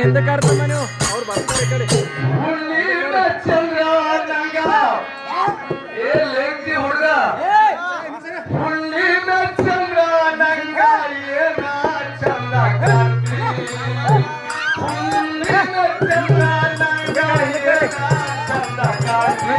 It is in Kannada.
ಎಂದಕ್ಕೆ ಆಡ್ತಮ್ಮ ನೀವು ಅವ್ರು ಬರ್ತಾರೆ ಈ ಕಡೆ ಹುಡುಗ ಹುಣ್ಣಿನ ಚಂದ್ರ ನಂಗ ಏನ ಚಂದ ಕಾಂತಿ ಹುಣ್ಣಿನ ಚಂದ್ರ ನಂಗ ಏನ ಚಂದ ಕಾಂತಿ